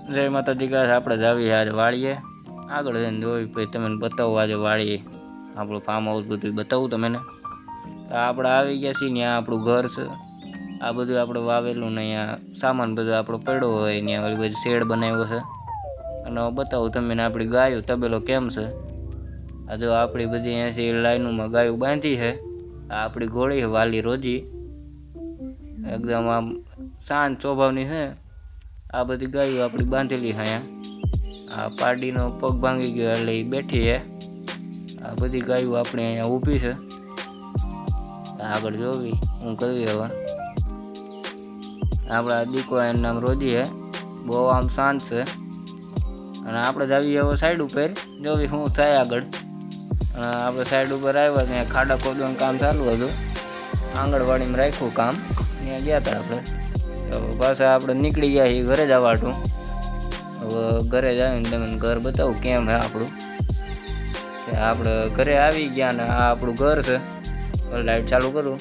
જય માતાજી ગાઈસ, આપણે જાવી આજે વાડીએ આગળ જઈને જોઈ પછી તમને બતાવું આજે વાડીએ આપણું ફાર્મ હાઉસ બધું બતાવું તમને। તો આપણે આવી ગયા છીએ, ત્યાં આપણું ઘર છે। આ બધું આપણે વાવેલું ને અહીંયા સામાન બધો આપણો પડ્યો હોય, ત્યાં ઓલી બધી શેડ બનાવ્યો છે અને બતાવું તમને આપણી ગાયો તબેલો કેમ છે। આ જો આપણી બધી અહીંયાથી લાઈનોમાં ગાયો બાંધી છે। આ આપણી ઘોડી છે વાલી રોજી, એકદમ આમ શાંત સ્વભાવની છે। આ બધી ગાયો આપણી બાંધેલી છે અહીંયા। આ પાડીનો પગ ભાંગી ગયો એટલે એ બેઠી છે। આ બધી ગાયો આપણે અહીંયા ઊભી છે। આગળ જોવી હું કરવી હવે આપણા દીકો એનું નામ રોજી છે, બહુ આમ શાંત છે। અને આપણે જ આવીએ હવે સાઈડ ઉપર જોવી શું થાય આગળ। અને આપણે સાઈડ ઉપર આવ્યા ત્યાં ખાડા ખોદવાનું કામ ચાલુ હતું, આંગણવાડીમાં રાખ્યું કામ, ત્યાં ગયા હતા આપણે। તો પાછા આપણે નીકળી ગયા છીએ ઘરે જવાટું। હવે ઘરે જઈને તમને ઘર બતાવું કેમ છે આપણું। આપણે ઘરે આવી ગયા ને આ આપણું ઘર છે। લાઈટ ચાલુ કરું